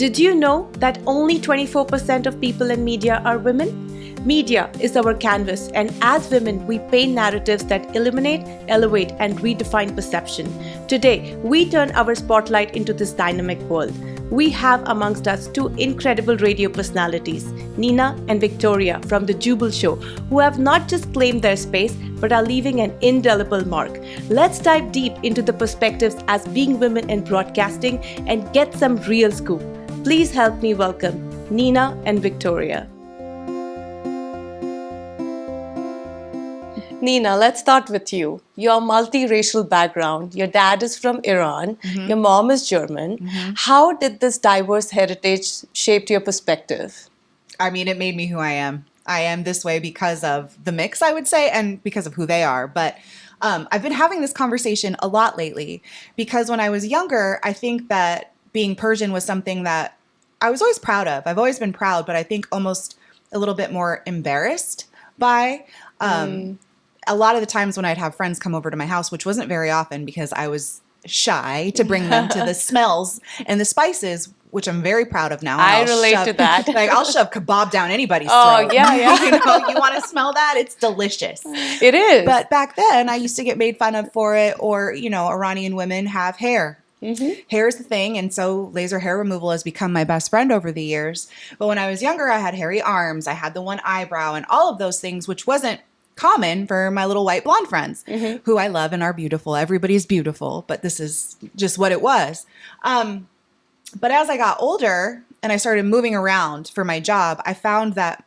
Did you know that only 24% of people in media are women? Media is our canvas, and as women, we paint narratives that illuminate, elevate, and redefine perception. Today, we turn our spotlight into this dynamic world. We have amongst us two incredible radio personalities, Nina and Victoria from the Jubal Show, who have not just claimed their space, but are leaving an indelible mark. Let's dive deep into the perspectives as being women in broadcasting and get some real scoop. Please help me welcome Nina and Victoria. Nina, let's start with you. Your multiracial background, your dad is from Iran, your mom is German. How did this diverse heritage shape your perspective? I mean, it made me who I am. I am this way because of the mix, I would say, and because of who they are. But I've been having this conversation a lot lately because when I was younger, I think that being Persian was something that I was always proud of. I've always been proud, but I think almost a little bit more embarrassed by. A lot of the times when I'd have friends come over to my house, which wasn't very often because I was shy to bring them to the smells and the spices, which I'm very proud of now. I relate to that. Like I'll shove kebab down anybody's throat. Oh, yeah. You want to smell that? It's delicious. It is. But back then, I used to get made fun of for it, or, Iranian women have hair. Hair is the thing, and so laser hair removal has become my best friend over the years. But when I was younger, I had hairy arms, I had the one eyebrow, and all of those things, which wasn't common for my little white blonde friends who I love and are beautiful. Everybody's beautiful, but this is just what it was. But as I got older and I started moving around for my job, I found that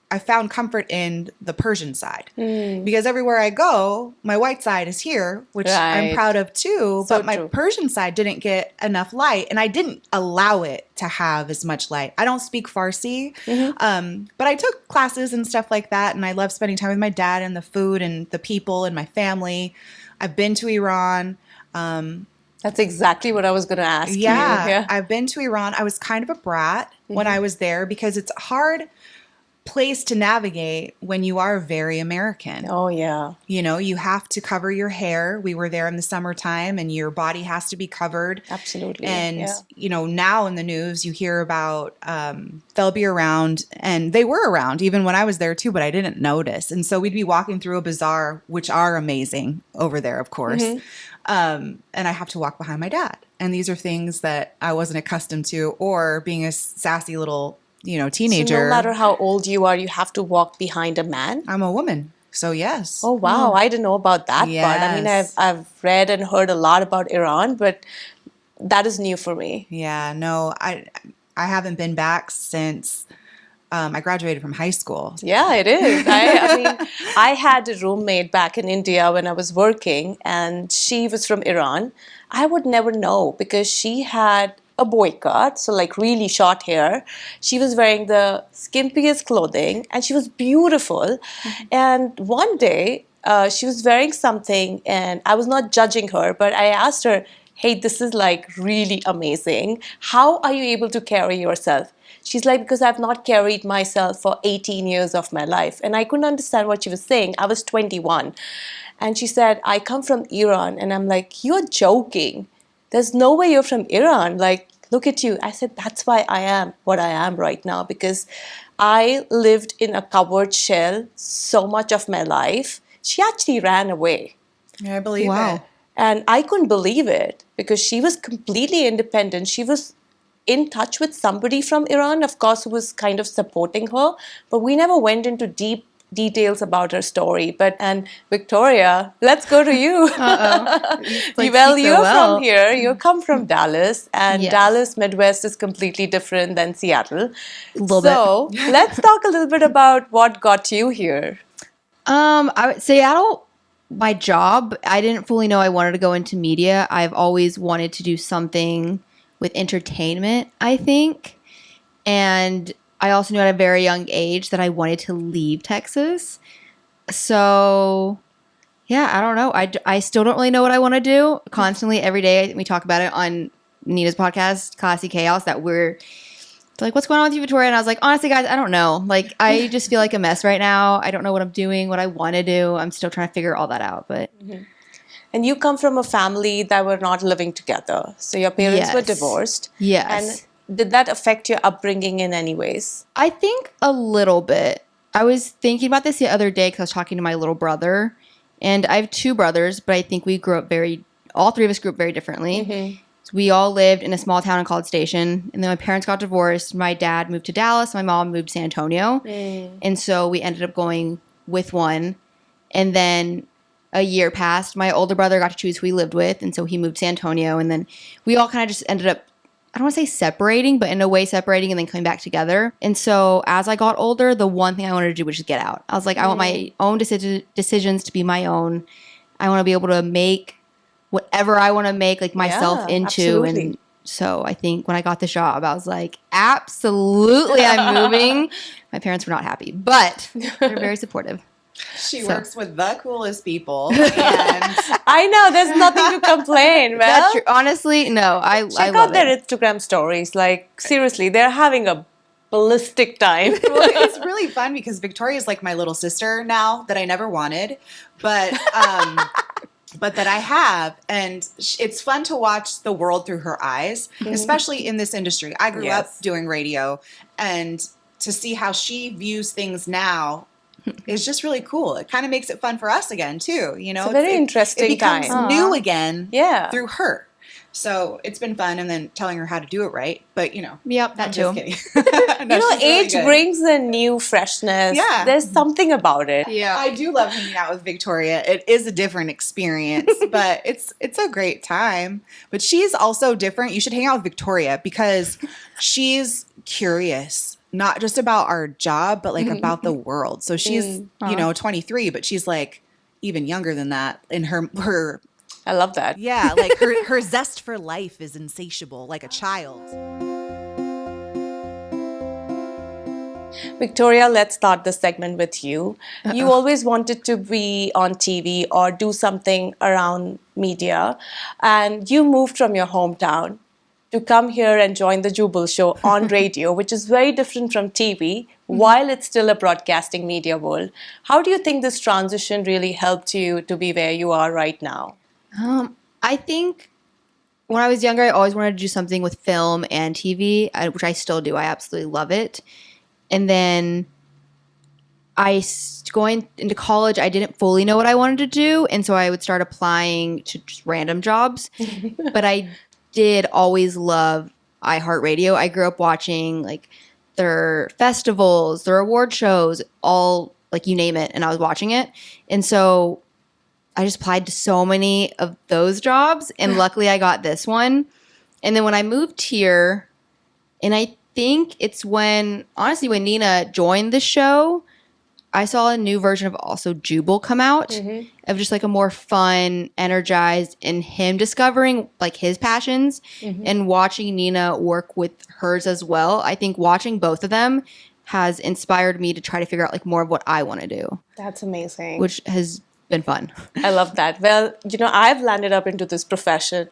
I found comfort in the Persian side because everywhere I go, my white side is here, which I'm proud of too. So but my Persian side didn't get enough light, and I didn't allow it to have as much light. I don't speak Farsi, but I took classes and stuff like that, and I love spending time with my dad and the food and the people and my family. I've been to Iran. That's exactly what I was going to ask you. Yeah, I've been to Iran. I was kind of a brat when I was there because it's a hard place to navigate when you are very American. Oh, yeah. You have to cover your hair. We were there in the summertime and your body has to be covered. Absolutely. And, now in the news, you hear about they'll be around, and they were around even when I was there too, but I didn't notice. And so we'd be walking through a bazaar, which are amazing over there, of course. And I have to walk behind my dad. And these are things that I wasn't accustomed to, or being a sassy little teenager. So no matter how old you are, you have to walk behind a man? I'm a woman, so yes. Oh, wow. I didn't know about that part. I mean, I've read and heard a lot about Iran, but that is new for me. Yeah, no, I haven't been back since I graduated from high school. Yeah, it is. I mean, I had a roommate back in India when I was working, and she was from Iran. I would never know because she had a boy cut, so like really short hair. She was wearing the skimpiest clothing and she was beautiful. And one day she was wearing something and I was not judging her, but I asked her, hey, this is like really amazing. How are you able to carry yourself? She's like, because I've not carried myself for 18 years of my life. And I couldn't understand what she was saying. I was 21. And she said, I come from Iran. And I'm like, you're joking. There's no way you're from Iran. Like, look at you. I said, that's why I am what I am right now, because I lived in a covered shell so much of my life. She actually ran away. Yeah, I believe it. And I couldn't believe it because she was completely independent. She was in touch with somebody from Iran, of course, who was kind of supporting her. But we never went into deep details about her story. And Victoria, let's go to you. You're from here. You come from Dallas, and Dallas Midwest is completely different than Seattle. So let's talk a little bit about what got you here. Seattle, my job, I didn't fully know I wanted to go into media. I've always wanted to do something with entertainment, I think. And I also knew at a very young age that I wanted to leave Texas. So, yeah, I don't know. I still don't really know what I want to do. Constantly, every day, we talk about it on Nina's podcast, Classy Chaos, that we're like, what's going on with you, Victoria? And I was like, honestly, guys, I don't know. Like, I just feel like a mess right now. I don't know what I'm doing, what I want to do. I'm still trying to figure all that out. But And you come from a family that were not living together. So your parents were Yes. divorced. Yes. And did that affect your upbringing in any ways? I think a little bit. I was thinking about this the other day because I was talking to my little brother. And I have 2 brothers, but I think we grew up all 3 of us grew up very differently. So we all lived in a small town in College Station. And then my parents got divorced. My dad moved to Dallas. My mom moved to San Antonio. And so we ended up going with one. And then a year passed. My older brother got to choose who he lived with. And so he moved to San Antonio. And then we all kind of just ended up, I don't want to say separating, but in a way separating and then coming back together. And so as I got older, the one thing I wanted to do was just get out. I was like, I want my own decisions to be my own. I want to be able to make whatever I want to make, like myself into. Absolutely. And so I think when I got this job, I was like, absolutely, I'm moving. My parents were not happy, but they're very supportive. She So- works with the coolest people. And I know, there's nothing to complain. Well, That's true. Honestly, no, I check love out their it. Instagram stories. Like, seriously, they're having a ballistic time. well, it's really fun because Victoria's like my little sister now that I never wanted, but that I have, and it's fun to watch the world through her eyes, especially in this industry. I grew up Yes. doing radio, and to see how she views things now is just really cool. It kind of makes it fun for us again too. You know, It's a very interesting it becomes time. new again, Yeah. through her. So it's been fun, and then telling her how to do it right. But Yep, that I'm too. just kidding. You know, age brings a new freshness. Yeah. There's something about it. Yeah. I do love hanging out with Victoria. It is a different experience, but it's a great time. But she's also different. You should hang out with Victoria because she's curious, not just about our job, but like about the world. So she's, 23, but she's like even younger than that in her I love that. yeah, like her zest for life is insatiable, like a child. Victoria, let's start this segment with you. You always wanted to be on TV or do something around media, and you moved from your hometown to come here and join the Jubal Show on radio, which is very different from TV, while it's still a broadcasting media world. How do you think this transition really helped you to be where you are right now? I think when I was younger, I always wanted to do something with film and TV, which I still do. I absolutely love it. And then going into college, I didn't fully know what I wanted to do. And so I would start applying to just random jobs. But I did always love iHeartRadio. I grew up watching like their festivals, their award shows, all like you name it. And I was watching it. And so I just applied to so many of those jobs, and luckily I got this one. And then when I moved here, and I think it's honestly, when Nina joined the show, I saw a new version of also Jubal come out of just like a more fun, energized, and him discovering like his passions and watching Nina work with hers as well. I think watching both of them has inspired me to try to figure out like more of what I want to do, That's amazing. which has been fun. I love that. Well, I've landed up into this profession,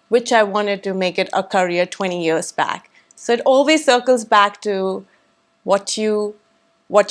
which I wanted to make it a career 20 years back. So it always circles back to what your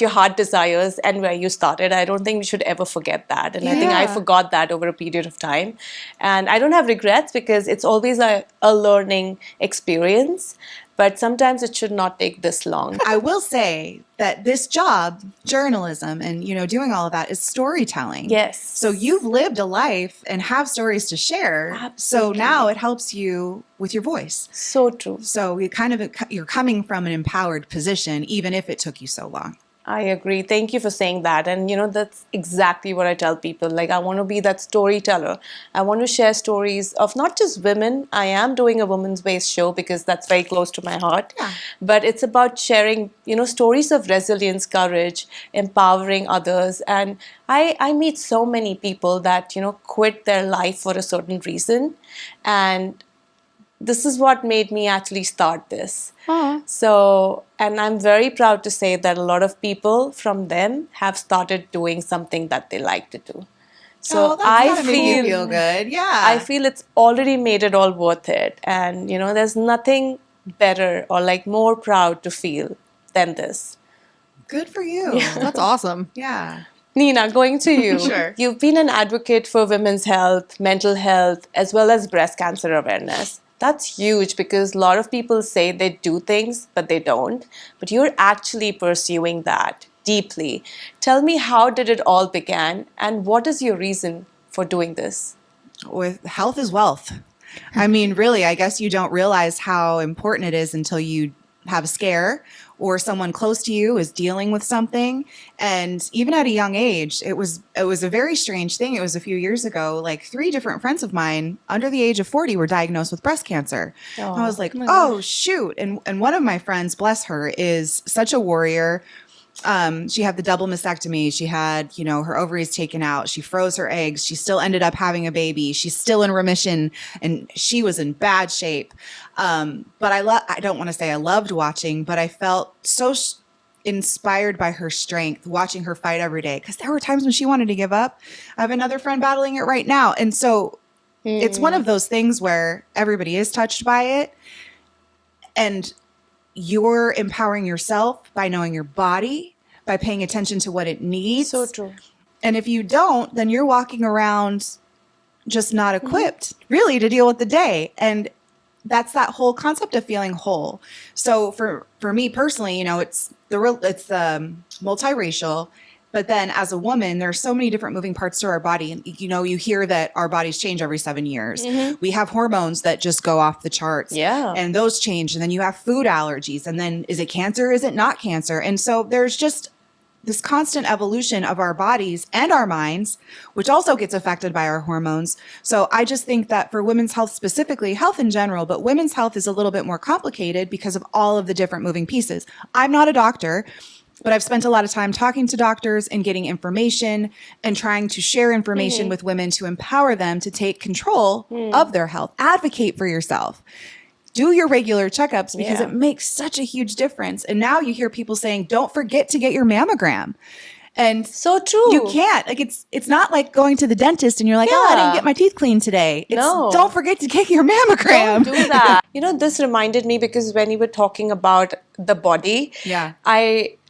heart desires and where you started. I don't think we should ever forget that. And I think I forgot that over a period of time. And I don't have regrets because it's always a learning experience. But sometimes it should not take this long. I will say that this job, journalism, and doing all of that is storytelling. Yes. So you've lived a life and have stories to share. Absolutely. So now it helps you with your voice. So true. So you're coming from an empowered position, even if it took you so long. I agree. Thank you for saying that. And that's exactly what I tell people. Like, I want to be that storyteller. I want to share stories of not just women. I am doing a women's based show because that's very close to my heart. Yeah. But it's about sharing, stories of resilience, courage, empowering others. And I meet so many people that, quit their life for a certain reason. And this is what made me actually start this. So, and I'm very proud to say that a lot of people from them have started doing something that they like to do. So that's I gotta make you feel good. Yeah. I feel it's already made it all worth it. And, there's nothing better or like more proud to feel than this. Good for you. That's awesome. Yeah. Nina, going to you. Sure. You've been an advocate for women's health, mental health, as well as breast cancer awareness. That's huge because a lot of people say they do things, but they don't. But you're actually pursuing that deeply. Tell me, how did it all begin, and what is your reason for doing this? With health is wealth. I mean, really, I guess you don't realize how important it is until you have a scare or someone close to you is dealing with something. And even at a young age, it was a very strange thing. It was a few years ago, like 3 different friends of mine under the age of 40 were diagnosed with breast cancer. Oh, I was like, my oh, shoot. And one of my friends, bless her, is such a warrior. She had the double mastectomy. She had, her ovaries taken out. She froze her eggs. She still ended up having a baby. She's still in remission, and she was in bad shape. But I don't want to say I loved watching, but I felt so inspired by her strength, watching her fight every day. Because there were times when she wanted to give up. I have another friend battling it right now. And so it's one of those things where everybody is touched by it. And you're empowering yourself by knowing your body, by paying attention to what it needs. So true. And if you don't, then you're walking around just not equipped really to deal with the day. And that's that whole concept of feeling whole. So for me personally, it's multiracial. But then as a woman, there are so many different moving parts to our body. You hear that our bodies change every 7 years. We have hormones that just go off the charts. Yeah. And those change. And then you have food allergies. And then is it cancer? Is it not cancer? And so there's just this constant evolution of our bodies and our minds, which also gets affected by our hormones. So I just think that for women's health specifically, health in general, but women's health is a little bit more complicated because of all of the different moving pieces. I'm not a doctor, but I've spent a lot of time talking to doctors and getting information and trying to share information with women to empower them to take control of their health. Advocate for yourself. Do your regular checkups because it makes such a huge difference. And now you hear people saying, don't forget to get your mammogram. And so true. You can't. Like it's not like going to the dentist and you're like, oh, I didn't get my teeth cleaned today. No. Don't forget to get your mammogram. Don't do that. This reminded me because when you were talking about the body,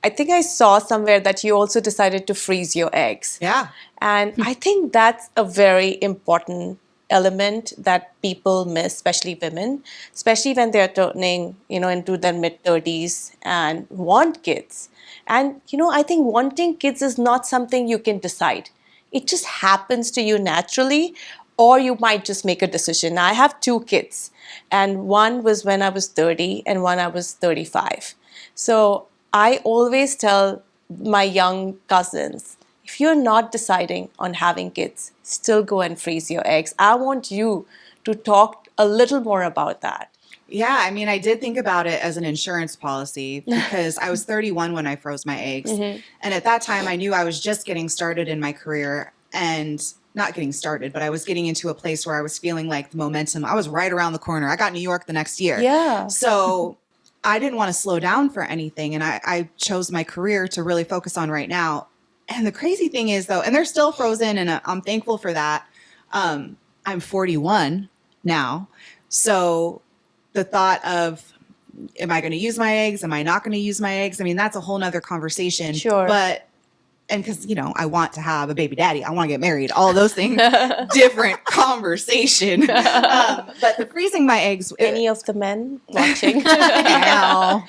I think I saw somewhere that you also decided to freeze your eggs. Yeah. And I think that's a very important element that people miss, especially women, especially when they're turning, into their mid-30s and want kids. And, I think wanting kids is not something you can decide. It just happens to you naturally, or you might just make a decision. Now, I have 2 kids, and one was when I was 30 and one I was 35. So I always tell my young cousins, if you're not deciding on having kids, still go and freeze your eggs. I want you to talk a little more about that. Yeah, I mean, I did think about it as an insurance policy because I was 31 when I froze my eggs. And at that time, I knew I was just getting started in my career and not getting started, but I was getting into a place where I was feeling like the momentum. I was right around the corner. I got New York the next year. Yeah. So I didn't want to slow down for anything. And I chose my career to really focus on right now. And the crazy thing is, though, and they're still frozen, and I'm thankful for that. I'm 41 now. So the thought of, am I going to use my eggs? Am I not going to use my eggs? I mean, that's a whole nother conversation. Sure. And because, I want to have a baby daddy, I want to get married, all of those things, different conversation. But the freezing my eggs. Any of the men watching? But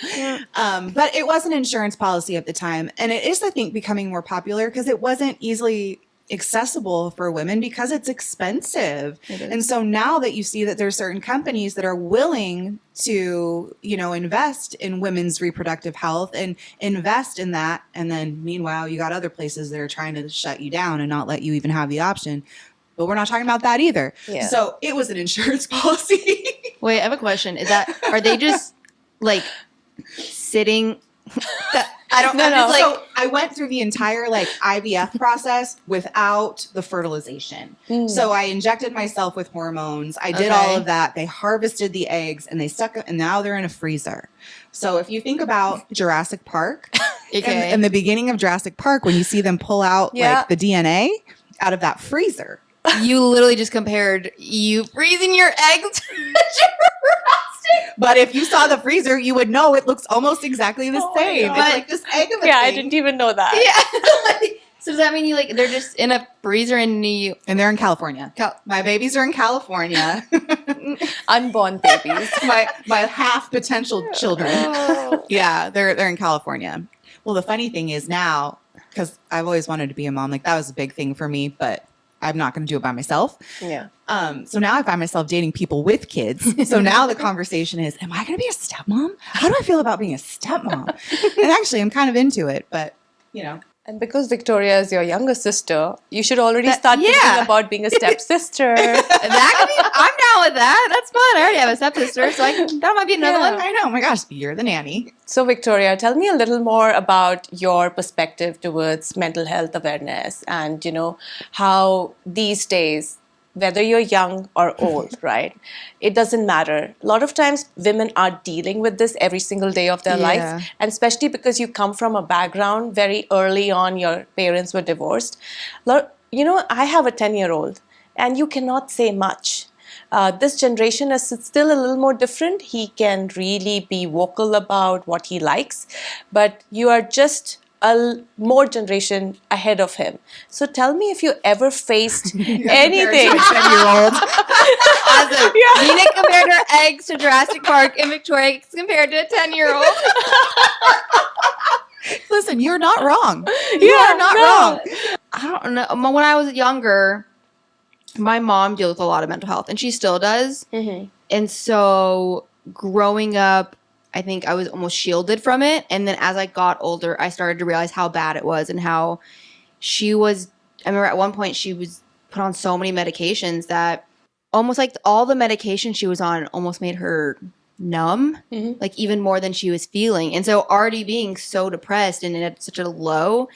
it was an insurance policy at the time. And it is, I think, becoming more popular because it wasn't easily accessible for women because it's expensive. And so now that you see that there are certain companies that are willing to, invest in women's reproductive health and invest in that. And then meanwhile, you got other places that are trying to shut you down and not let you even have the option. But we're not talking about that either. Yeah. So it was an insurance policy. Wait, I have a question. Are they just like sitting? I don't know. No. So I went through the entire IVF process without the fertilization. So I injected myself with hormones. I did all of that. They harvested the eggs and they stuck them, and now they're in a freezer. So if you think about Jurassic Park, in the beginning of Jurassic Park, when you see them pull out the DNA out of that freezer. You literally just compared you freezing your eggs to Jurassic. But if you saw the freezer, you would know it looks almost exactly the same. It's like this egg of a thing. I didn't even know that. Yeah. So does that mean they're just in a freezer in New And they're in California. My babies are in California. Unborn babies. my half potential children. Yeah, they're in California. Well, the funny thing is now, because I've always wanted to be a mom, like that was a big thing for me, but I'm not going to do it by myself. Yeah. So now I find myself dating people with kids. So now the conversation is, am I going to be a stepmom? How do I feel about being a stepmom? And actually, I'm kind of into it, but And because Victoria is your younger sister, you should already start thinking about being a stepsister. I'm down with that. That's fun. I already have a stepsister, so that might be another one. I know. Oh my gosh, you're the nanny. So, Victoria, tell me a little more about your perspective towards mental health awareness and, how these days, whether you're young or old, right? It doesn't matter. A lot of times women are dealing with this every single day of their life. And especially because you come from a background very early on, your parents were divorced. I have a 10-year-old and you cannot say much. This generation is still a little more different. He can really be vocal about what he likes, but you are just more generation ahead of him. So tell me if you ever faced anything. 10-year-old. Awesome. Nina compared her eggs to Jurassic Park, and Victoria compared to a 10-year-old. Listen, you're not wrong. You are not wrong. I don't know. When I was younger, my mom dealt with a lot of mental health, and she still does. Mm-hmm. And so growing up, I think I was almost shielded from it. And then as I got older, I started to realize how bad it was and how she was. I remember at one point she was put on so many medications that almost like all the medication she was on almost made her numb, like even more than she was feeling. And so already being so depressed and at such a low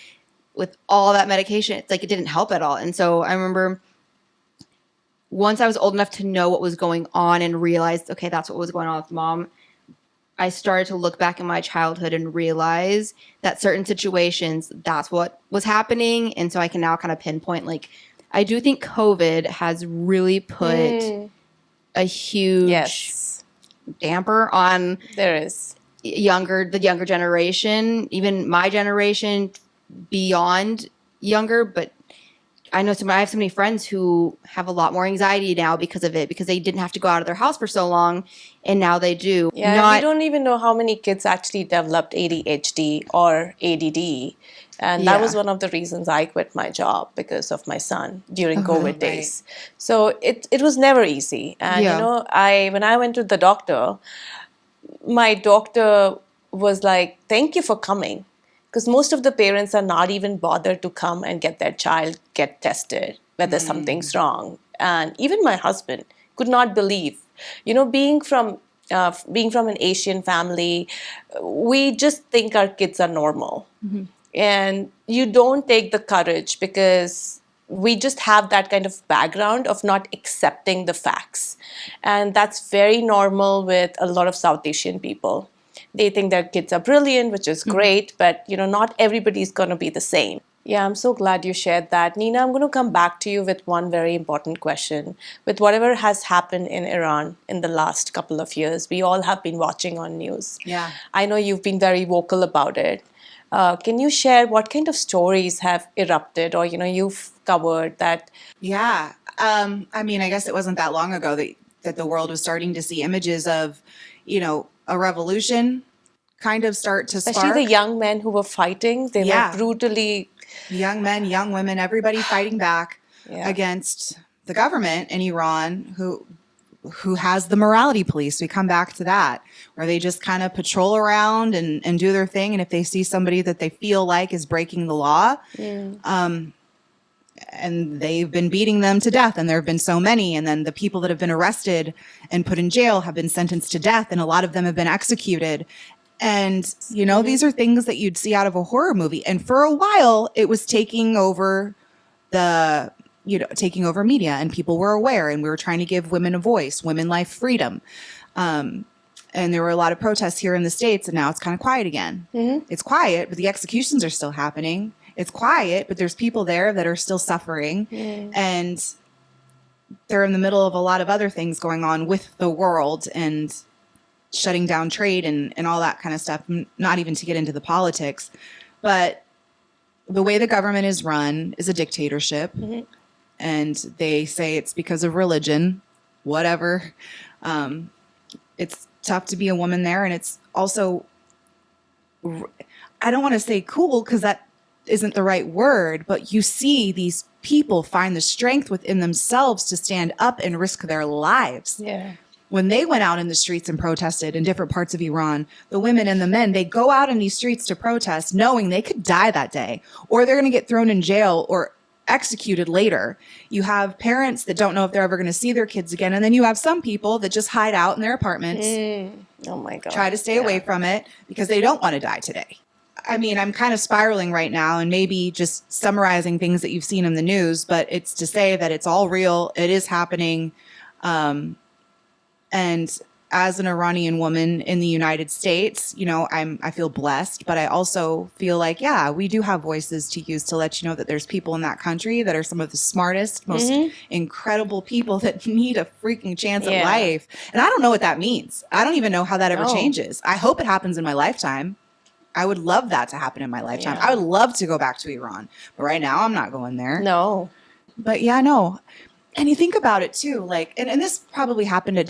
with all that medication, it's like it didn't help at all. And so I remember once I was old enough to know what was going on and realized, okay, that's what was going on with mom, I started to look back in my childhood and realize that certain situations, that's what was happening. And so I can now kind of pinpoint, like, I do think COVID has really put a huge damper on the younger generation, even my generation, beyond younger. But I know I have so many friends who have a lot more anxiety now because of it, because they didn't have to go out of their house for so long, and now they do. Yeah, we don't even know how many kids actually developed ADHD or ADD. And that was one of the reasons I quit my job, because of my son during COVID days. So it was never easy. And, when I went to the doctor, my doctor was like, thank you for coming. Because most of the parents are not even bothered to come and get their child get tested, whether something's wrong. And even my husband could not believe, being from an Asian family, we just think our kids are normal. Mm-hmm. And you don't take the courage because we just have that kind of background of not accepting the facts. And that's very normal with a lot of South Asian people. They think their kids are brilliant, which is great, but not everybody's going to be the same. Yeah, I'm so glad you shared that. Nina, I'm going to come back to you with one very important question. With whatever has happened in Iran in the last couple of years, we all have been watching on news. Yeah. I know you've been very vocal about it. Can you share what kind of stories have erupted or, you've covered that? Yeah. I guess it wasn't that long ago that the world was starting to see images of, a revolution kind of start to spark. Especially the young men who were fighting. They were brutally... Young men, young women, everybody fighting back against the government in Iran who has the morality police. We come back to that, where they just kind of patrol around and do their thing. And if they see somebody that they feel like is breaking the law, and they've been beating them to death, and there have been so many. And then the people that have been arrested and put in jail have been sentenced to death, and a lot of them have been executed. And, these are things that you'd see out of a horror movie. And for a while, it was taking over media, and people were aware, and we were trying to give women a voice, women life, freedom. And there were a lot of protests here in the States, and now it's kind of quiet again. Mm-hmm. It's quiet, but the executions are still happening. It's quiet, but there's people there that are still suffering. And they're in the middle of a lot of other things going on with the world and shutting down trade and all that kind of stuff, not even to get into the politics. But the way the government is run is a dictatorship. And they say it's because of religion, whatever. It's tough to be a woman there. And it's also, I don't want to say cool because that isn't the right word, but you see these people find the strength within themselves to stand up and risk their lives. Yeah. When they went out in the streets and protested in different parts of Iran, the women and the men, they go out in these streets to protest knowing they could die that day, or they're going to get thrown in jail or executed later. You have parents that don't know if they're ever going to see their kids again. And then you have some people that just hide out in their apartments, Oh my God. try to stay away from it because they don't want to die today. I mean, I'm kind of spiraling right now and maybe just summarizing things that you've seen in the news, but it's to say that it's all real. It is happening. And as an Iranian woman in the United States, you know, I feel blessed, but I also feel like, yeah, we do have voices to use to let you know that there's people in that country that are some of the smartest, most incredible people that need a freaking chance at life. And I don't know what that means. I don't even know how that ever changes. I hope it happens in my lifetime. I would love that to happen in my lifetime. I would love to go back to Iran, but right now I'm not going there. No. But yeah, no. And you think about it too, like, and this probably happened in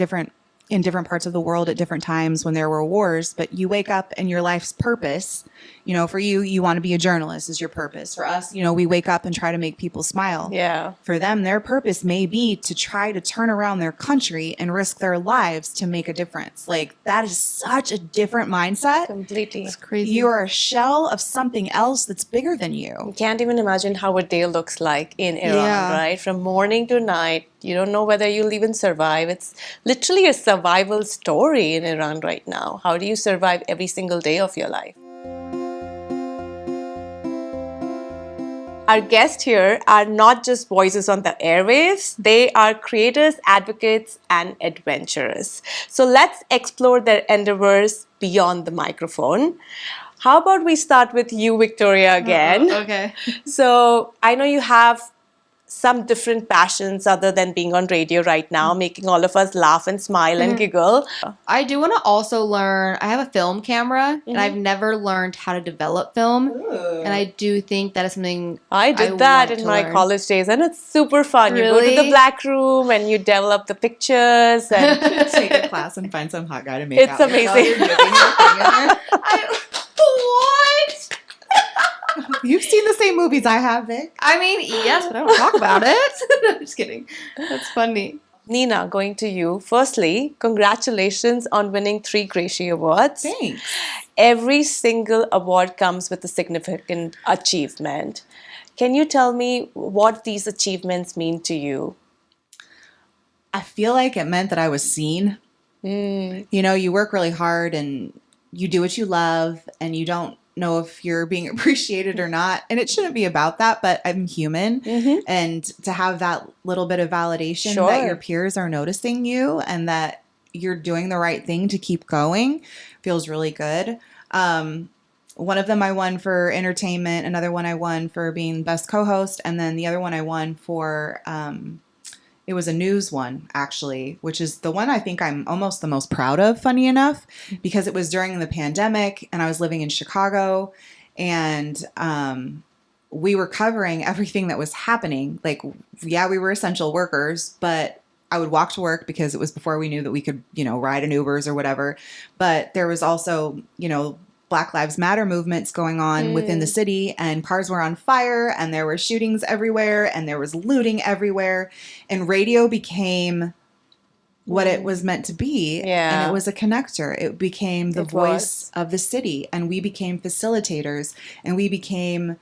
different parts of the world at different times when there were wars, but you wake up and your life's purpose, you know, for you want to be a journalist is your purpose. For us, you know, we wake up and try to make people smile. Yeah. For them, their purpose may be to try to turn around their country and risk their lives to make a difference. Like, that is such a different mindset. Completely. It's crazy. You are a shell of something else that's bigger than you. You can't even imagine how a day looks like in Iran, Yeah. right? From morning to night. You don't know whether you'll even survive. It's literally a survival story in Iran right now. How do you survive every single day of your life? Our guests here are not just voices on the airwaves, they are creators, advocates, and adventurers. So let's explore their endeavors beyond the microphone. How about we start with you, Victoria, again? Okay. So I know you have some different passions other than being on radio right now, making all of us laugh and smile and giggle. I do want to also learn. I have a film camera, and I've never learned how to develop film. And I do think that is something I did that want in to my learn. college days, and it's super fun. You go to the Really? black room and you develop the pictures, and Take a class and find some hot guy to make It's out with while amazing. you're dipping your thing in there. What? You've seen the same movies I have, Vic. I mean, yes, but I don't talk about it. I'm just kidding. That's funny. Nina, going to you. Firstly, congratulations on winning 3 Gracie Awards. Thanks. Every single award comes with a significant achievement. Can you tell me what these achievements mean to you? I feel like it meant that I was seen. You know, you work really hard and you do what you love and you don't know if you're being appreciated or not. And it shouldn't be about that, but I'm human. And to have that little bit of validation that Sure. your peers are noticing you and that you're doing the right thing to keep going feels really good. One of them I won for entertainment. Another one I won for being best co-host. And then the other one I won for, it was a news one, actually, which is the one I think I'm almost the most proud of, funny enough, because it was during the pandemic and I was living in Chicago and we were covering everything that was happening. Like, yeah, we were essential workers, but I would walk to work because it was before we knew that we could, you know, ride in Ubers or whatever. But there was also, you know, Black Lives Matter movements going on within the city and cars were on fire and there were shootings everywhere and there was looting everywhere and radio became what it was meant to be. Yeah. And it was a connector. It became the It voice of the city and we became facilitators and we became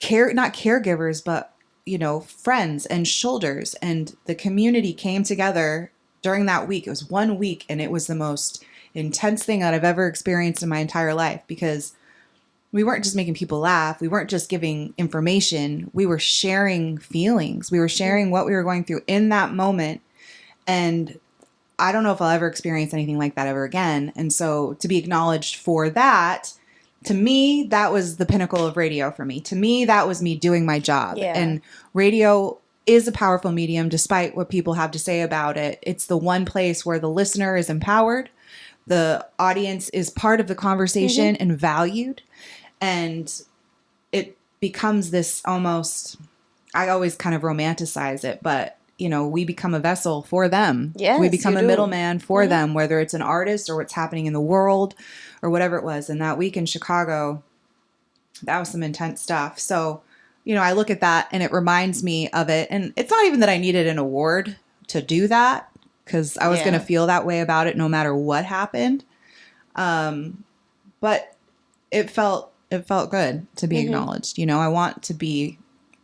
not caregivers, but, you know, friends and shoulders, and the community came together during that week. It was 1 week and it was the most intense thing that I've ever experienced in my entire life because we weren't just making people laugh. We weren't just giving information. We were sharing feelings. We were sharing what we were going through in that moment. And I don't know if I'll ever experience anything like that ever again. And so to be acknowledged for that, to me, that was the pinnacle of radio for me. To me, that was me doing my job. Yeah. And radio is a powerful medium, despite what people have to say about it. It's the one place where the listener is empowered. The audience is part of the conversation and valued. And becomes this almost, I always kind of romanticize it, but we become a vessel for them. Yes, we become you a do. middleman for them, whether it's an artist or what's happening in the world or whatever it was. And that week in Chicago, that was some intense stuff. So, I look at that and it reminds me of it. And it's not even that I needed an award to do that, because I was going to feel that way about it no matter what happened. But it felt good to be acknowledged. I want to be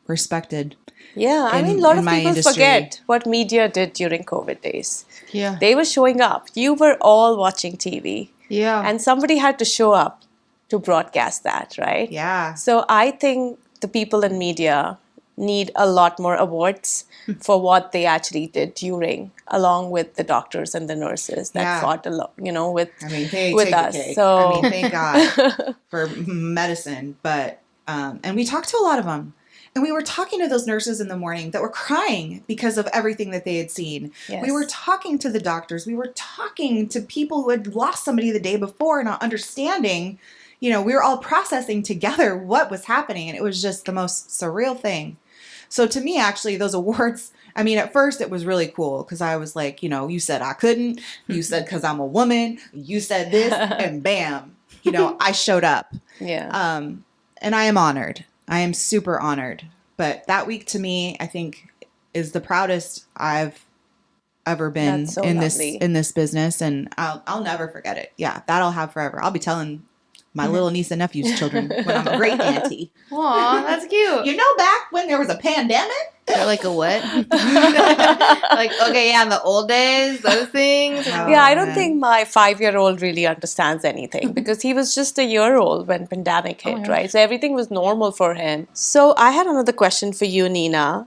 respected. Yeah, I mean, a lot of people forget what media did during COVID days. Yeah. They were showing up. You were all watching TV. Yeah. And somebody had to show up to broadcast that, right? Yeah. So I think the people in media need a lot more awards for what they actually did during, along with the doctors and the nurses that fought a lot, with they with take us. the cake. So Thank God for medicine. But and we talked to a lot of them. And we were talking to those nurses in the morning that were crying because of everything that they had seen. Yes. We were talking to the doctors. We were talking to people who had lost somebody the day before, not understanding. We were all processing together what was happening. And it was just the most surreal thing. So to me, actually, those awards, I mean, at first it was really cool because I was like, you said I couldn't. You said because I'm a woman. You said this. And bam, I showed up. yeah. And I am honored. I am super honored. But that week to me, I think, is the proudest I've ever been That's so in lovely. this business, and I'll never forget it. Yeah, that I'll have forever. I'll be telling my little niece and nephew's children when I'm a great auntie. Aw, that's cute. Back when there was a pandemic? They're like a what? Like, okay, yeah, in the old days, those things. Oh, Yeah, I don't man. think my 5-year-old really understands anything because he was just a year old when pandemic hit, yeah. right? So everything was normal for him. So I had another question for you, Nina.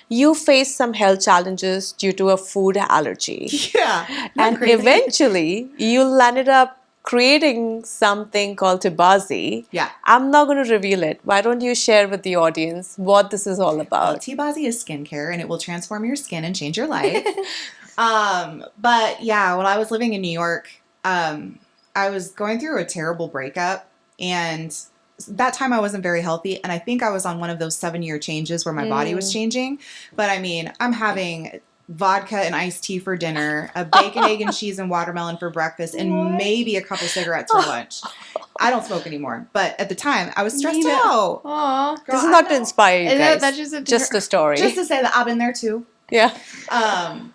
You faced some health challenges due to a food allergy. Yeah. And eventually you landed up creating something called Tibazi. Yeah. I'm not going to reveal it. Why don't you share with the audience what this is all about? Tibazi is skincare, and it will transform your skin and change your life. But yeah, when I was living in New York, I was going through a terrible breakup, and that time I wasn't very healthy, and I think I was on one of those 7-year changes where my body was changing. But I mean, I'm having vodka and iced tea for dinner, a bacon, egg, and cheese and watermelon for breakfast, and maybe a couple cigarettes for lunch. I don't smoke anymore, but at the time I was stressed out. Aw. This is not to inspire you guys. That's just a story. Just to say that I've been there too. Yeah. And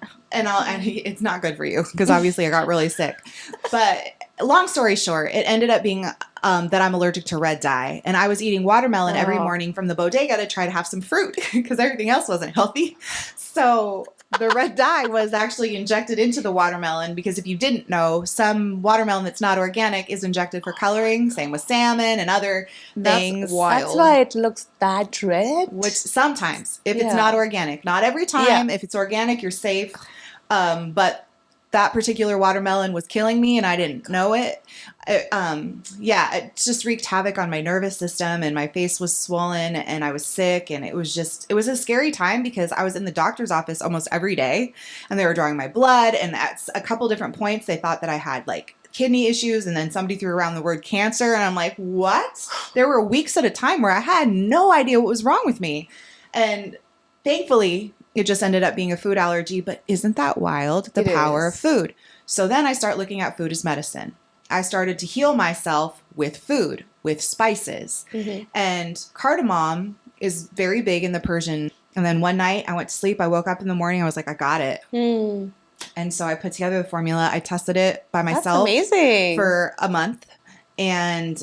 it's not good for you because obviously I got really sick. But long story short, it ended up being that I'm allergic to red dye, and I was eating watermelon every morning from the bodega to try to have some fruit because everything else wasn't healthy. So the red dye was actually injected into the watermelon because if you didn't know, some watermelon that's not organic is injected for coloring. Same with salmon and other things. wild. That's why it looks that red. Which sometimes, if it's Yeah. not organic, not every time. Yeah. If it's organic, you're safe. But that particular watermelon was killing me, and I didn't know it. It just wreaked havoc on my nervous system, and my face was swollen, and I was sick, and it was a scary time because I was in the doctor's office almost every day, and they were drawing my blood, and at a couple different points, they thought that I had like kidney issues, and then somebody threw around the word cancer, and I'm like, what? There were weeks at a time where I had no idea what was wrong with me, and thankfully, it just ended up being a food allergy, but isn't that wild? The It power is. of food. So then I start looking at food as medicine. I started to heal myself with food, with spices. Mm-hmm. And cardamom is very big in the Persian. And then one night I went to sleep. I woke up in the morning. I was like, I got it. Mm. And so I put together the formula. I tested it by That's myself amazing. for a month. And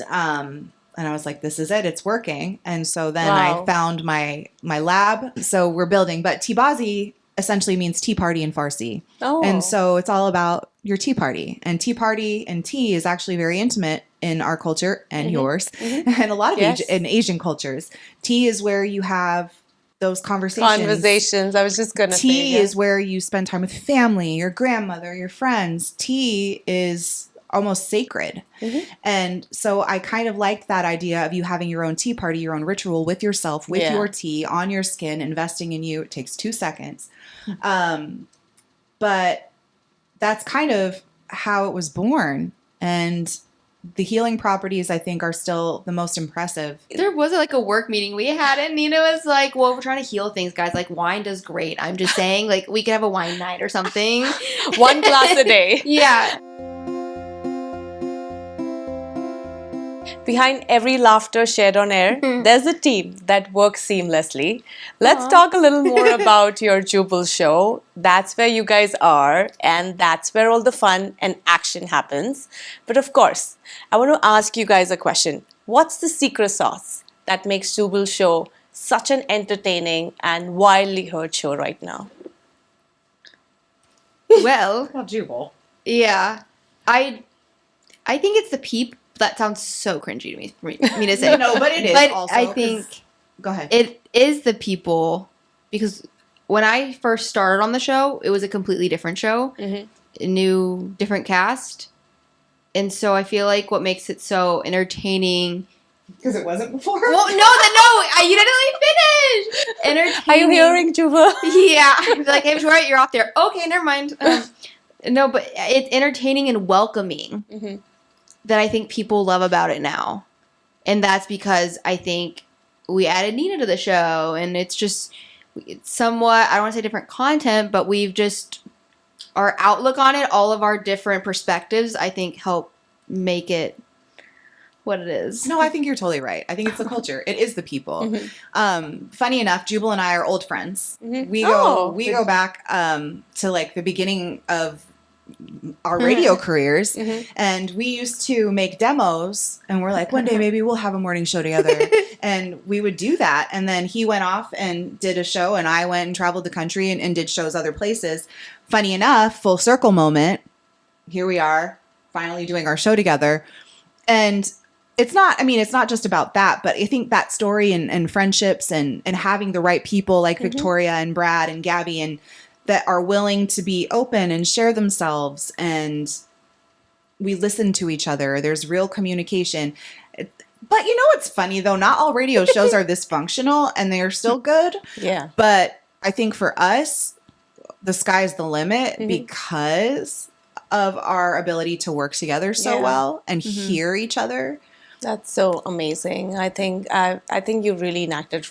I was like, this is it. It's working. And so then Wow. I found my lab. So we're building. But Tibazi essentially means tea party in Farsi. Oh. And so it's all about your tea party. And tea party and tea is actually very intimate in our culture and yours and a lot of Yes. in Asian cultures. Tea is where you have those Conversations. I was just going to say. Tea yeah. is where you spend time with family, your grandmother, your friends. Tea is almost sacred. And so I kind of liked that idea of you having your own tea party, your own ritual with yourself, with Yeah. your tea on your skin, investing in you. It takes 2 seconds. But that's kind of how it was born. And the healing properties, I think, are still the most impressive. There was like a work meeting we had, and Nina was like, well, we're trying to heal things, guys. Like, wine does great. I'm just saying, like, we could have a wine night or something. 1 glass a day. Yeah. Behind every laughter shared on air, there's a team that works seamlessly. Let's talk a little more about your Jubal Show. That's where you guys are, and that's where all the fun and action happens. But of course, I want to ask you guys a question. What's the secret sauce that makes Jubal Show such an entertaining and wildly heard show right now? Well, Jubal. yeah. I think it's the peep. That sounds so cringy to me to say. No, but it is But also. I think Go ahead. it is the people, because when I first started on the show, it was a completely different show, a new, different cast. And so I feel like what makes it so entertaining. Because it wasn't before. Well, you didn't let me finish. Entertaining. Are you hearing, Jubal? Yeah. Like, hey, Victoria, you're off there. Okay, never mind. No, but it's entertaining and welcoming that I think people love about it now. And that's because I think we added Nina to the show, and it's just somewhat, I don't want to say different content, but we've just, our outlook on it, all of our different perspectives, I think help make it what it is. No, I think you're totally right. I think it's the culture. It is the people. Funny enough, Jubal and I are old friends. We go back to like the beginning of our radio careers, and we used to make demos, and we're like, one day maybe we'll have a morning show together. And we would do that, and then he went off and did a show, and I went and traveled the country and did shows other places. Funny enough, full circle moment, here we are finally doing our show together. And it's not just about that, but I think that story and friendships and having the right people like Victoria and Brad and Gabby and that are willing to be open and share themselves, and we listen to each other. There's real communication. But you know what's funny though? Not all radio shows are this functional, and they are still good. Yeah. But I think for us, the sky's the limit because of our ability to work together so well and hear each other. That's so amazing. I think you really enacted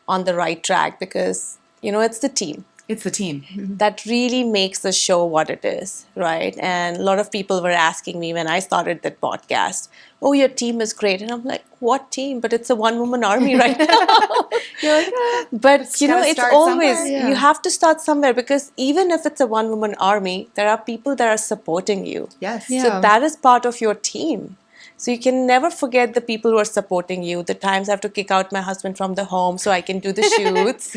on the right track because, you know, it's the team. It's the team. That really makes the show what it is, right? And a lot of people were asking me when I started that podcast, oh, your team is great. And I'm like, what team? But it's a one-woman army right now. You're like, but, you know, it's always, you have to start somewhere because even if it's a one-woman army, there are people that are supporting you. Yes. Yeah. So that is part of your team. So you can never forget the people who are supporting you. The times I have to kick out my husband from the home so I can do the shoots.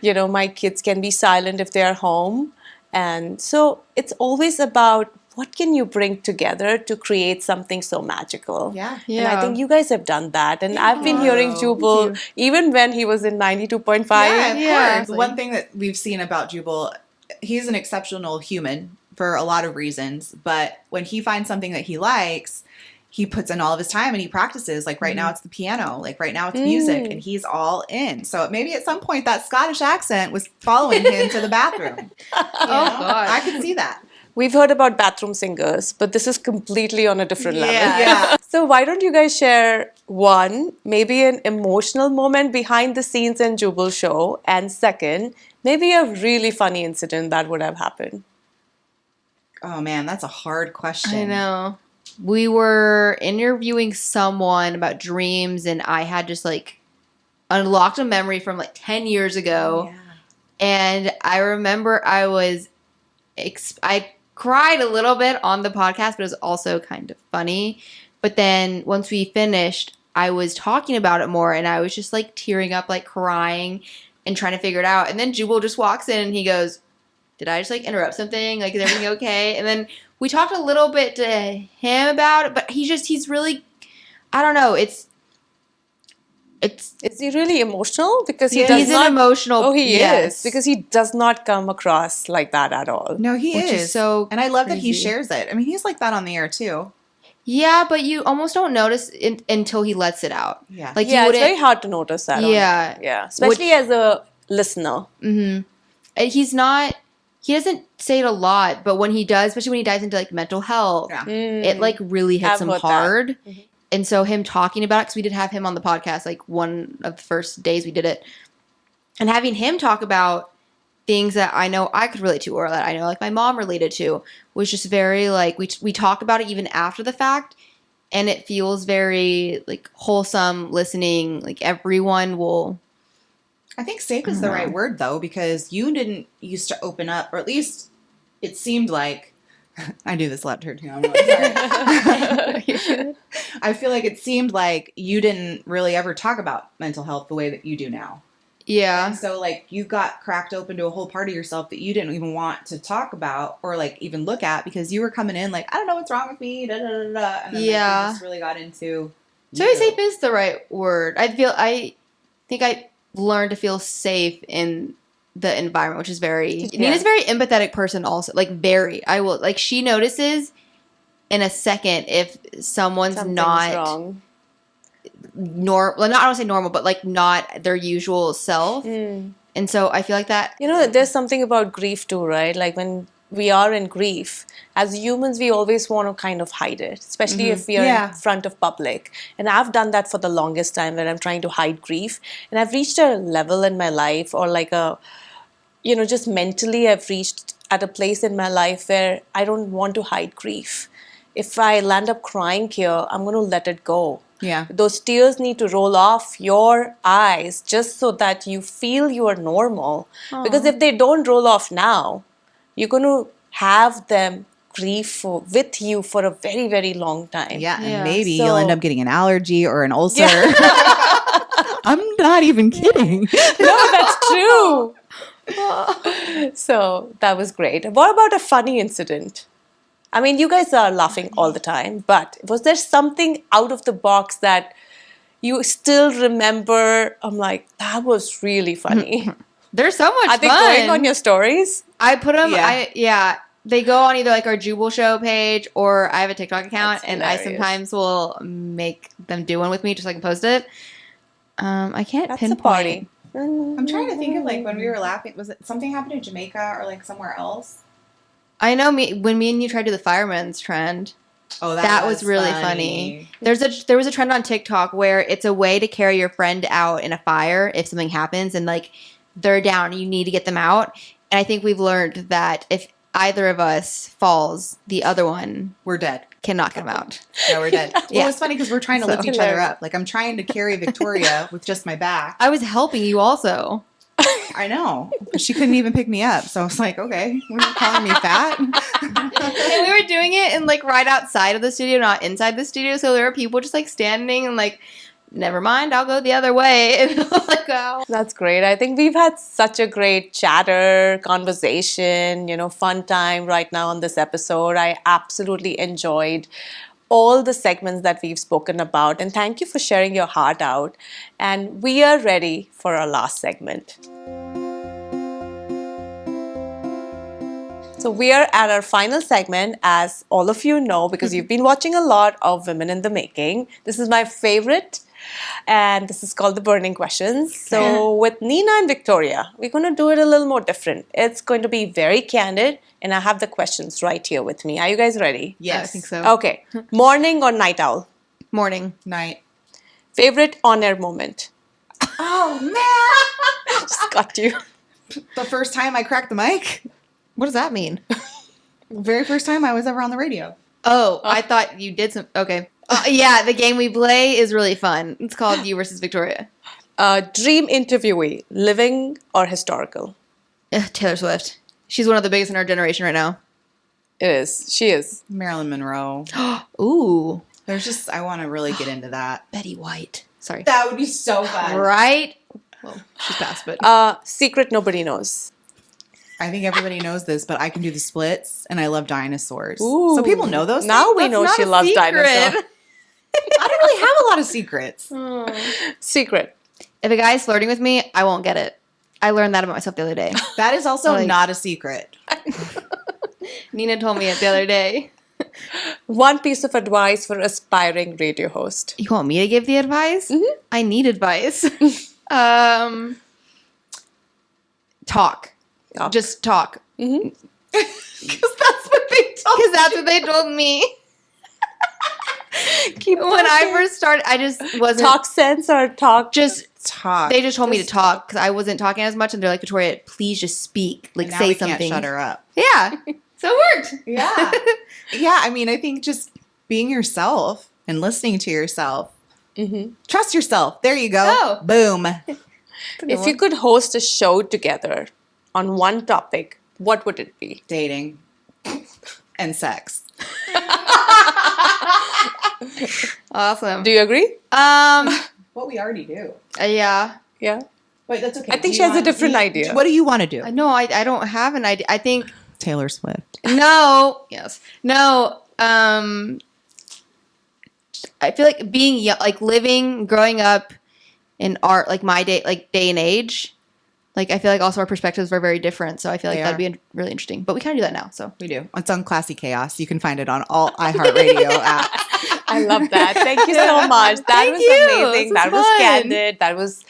You know, my kids can be silent if they are home. And so it's always about what can you bring together to create something so magical. Yeah. And I think you guys have done that. And I've been hearing Jubal even when he was in 92.5. Yeah, of course. One thing that we've seen about Jubal, he's an exceptional human for a lot of reasons. But when he finds something that he likes, he puts in all of his time and he practices. Like right now it's the piano. Like right now it's music. And he's all in. So maybe at some point that Scottish accent was following him to the bathroom. God. I could see that. We've heard about bathroom singers, but this is completely on a different level. Yeah. So why don't you guys share one, maybe an emotional moment behind the scenes in Jubal Show, and second, maybe a really funny incident that would have happened. Oh man, that's a hard question. I know. We were interviewing someone about dreams, and I had just like unlocked a memory from like 10 years ago. Yeah. And I remember I cried a little bit on the podcast, but it was also kind of funny. But then once we finished, I was talking about it more, and I was just like tearing up, like crying and trying to figure it out. And then Jubal just walks in and he goes, did I just like interrupt something? Like, is everything okay? And then we talked a little bit to him about it, but he's really, I don't know. Is he really emotional? Because he's an emotional. Oh, he is, because he does not come across like that at all. No, he Which is so and I love that he crazy. shares it. I mean, he's like that on the air too. Yeah, but you almost don't notice until he lets it out. Yeah. Like Yeah, you it's wouldn't. very hard to notice that. Yeah. Yeah, especially as a listener. And he's not he doesn't say it a lot, but when he does, especially when he dives into like mental health, Yeah. it like really hits I've him heard that. hard. And so him talking about it, because we did have him on the podcast like one of the first days we did it, and having him talk about things that I know I could relate to, or that I know like my mom related to, was just very like we talk about it even after the fact, and it feels very like wholesome listening. Like everyone will. I think safe is the right word, though, because you didn't used to open up, or at least it seemed like. I do this a lot too. I'm sorry. I feel like it seemed like you didn't really ever talk about mental health the way that you do now. Yeah. And so, like, you got cracked open to a whole part of yourself that you didn't even want to talk about or, like, even look at, because you were coming in like, I don't know what's wrong with me, da da da da. And then like, you just really got into. So you. safe is the right word. I think I learned to feel safe in the environment, which is very. Nina's a very empathetic person, also. Like I will like she notices in a second if someone's not wrong. Well, not I don't say normal, but like not their usual self. And so I feel like that. You know, there's something about grief too, right? Like when we are in grief, as humans, we always want to kind of hide it, especially if we are in front of public. And I've done that for the longest time, where I'm trying to hide grief. And I've reached a level in my life, or like just mentally, I've reached at a place in my life where I don't want to hide grief. If I land up crying here, I'm going to let it go. Yeah. Those tears need to roll off your eyes just so that you feel you are normal. Because if they don't roll off now, you're going to have them grieve with you for a very, very long time. Yeah, and maybe you'll So- end up getting an allergy or an ulcer. I'm not even kidding. No, that's true. So that was great. What about a funny incident? I mean, you guys are laughing all the time, but was there something out of the box that you still remember? I'm like, that was really funny. There's so much Are they fun. going on your stories? I put them. Yeah. They go on either like our Jubal Show page, or I have a TikTok account, That's and I hilarious. sometimes will make them do one with me just so I can post it. I can't That's pinpoint. a party. I'm trying to think of like when we were laughing. Was it something happened in Jamaica or like somewhere else? I know when me and you tried to do the fireman's trend. Oh, That was really funny. There was a trend on TikTok where it's a way to carry your friend out in a fire if something happens and like they're down, you need to get them out. And I think we've learned that if either of us falls, the other one We're dead. cannot get them out. Yeah, we're dead. Yeah. Well, it's funny because we're trying to So lift each other hilarious. up. Like I'm trying to carry Victoria with just my back. I was helping you also. I know. But she couldn't even pick me up. So I was like, okay, were you calling me fat? And we were doing it in like right outside of the studio, not inside the studio. So there were people just like standing and like, never mind, I'll go the other way. And like, oh. That's great. I think we've had such a great chatter, conversation, fun time right now on this episode. I absolutely enjoyed all the segments that we've spoken about. And thank you for sharing your heart out. And we are ready for our last segment. So we are at our final segment, as all of you know, because you've been watching a lot of Women in the Making. This is my favorite, and this is called the Burning Questions. So with Nina and Victoria, we're going to do it a little more different. It's going to be very candid, and I have the questions right here with me. Are you guys ready? Yes. I think so. Okay. Morning or night owl? Morning. Night. Favorite on-air moment? Oh, man. Just got you. The first time I cracked the mic. What does that mean? The very first time I was ever on the radio. Oh, I thought you did some. Okay. Yeah, the game we play is really fun. It's called You versus Victoria. Dream interviewee, living or historical? Taylor Swift. She's one of the biggest in our generation right now. It is. She is. Marilyn Monroe. Ooh. There's just, I want to really get into that. Betty White. Sorry. That would be so fun. Right? Well, she's passed, but. Secret nobody knows. I think everybody knows this, but I can do the splits, and I love dinosaurs. Ooh. So people know those Now things? we That's know not she a loves secret. dinosaurs. I don't really have a lot of secrets. Secret. If a guy's flirting with me, I won't get it. I learned that about myself the other day. That is also Like- not a secret. Nina told me it the other day. One piece of advice for aspiring radio host. You want me to give the advice? Mm-hmm. I need advice. Talk. Talk. Just talk. Because that's what they told Because that's what they told me. When I first started, I just wasn't. Talk sense or talk? Just talk. They just told me to talk because I wasn't talking as much, and they're like, Victoria, please just speak, like And now say we something. Can't shut her up. Yeah, so it worked. Yeah. Yeah, I mean, I think just being yourself and listening to yourself. Mm-hmm. Trust yourself. There you go. Oh. Boom. If you could host a show together on one topic, what would it be? Dating and sex. Awesome. Do you agree? What we already do. Yeah. Yeah. Wait, that's okay. I think she has a different idea. What do you want to do? No, I don't have an idea. I think Taylor Swift. no. Yes. No. I feel like being young, like living, growing up in art, like my day and age. Like I feel like also our perspectives are very different, so I feel like They that'd are. be really interesting. But we kind of do that now, so We do. It's on Classy Chaos. You can find it on all iHeartRadio apps. I love that. Thank you so much. That Thank was you. amazing. This That was was fun. candid. That was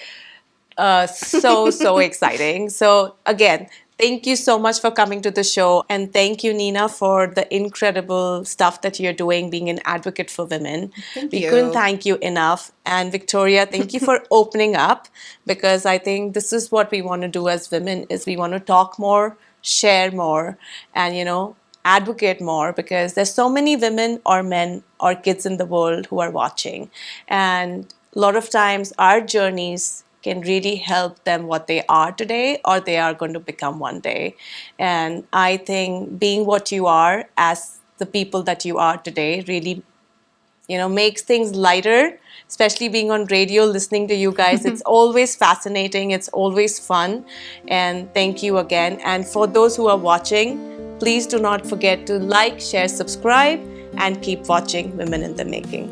so exciting. So again, thank you so much for coming to the show. And thank you, Nina, for the incredible stuff that you're doing, being an advocate for women. We you. couldn't thank you enough. And Victoria, thank you for opening up, because I think this is what we want to do as women, is we want to talk more, share more, and, advocate more, because there's so many women or men or kids in the world who are watching. And a lot of times our journeys can really help them what they are today or they are going to become one day. And I think being what you are as the people that you are today really makes things lighter, especially being on radio, listening to you guys. It's always fascinating. It's always fun. And thank you again. And for those who are watching, please do not forget to like, share, subscribe, and keep watching Women in the Making.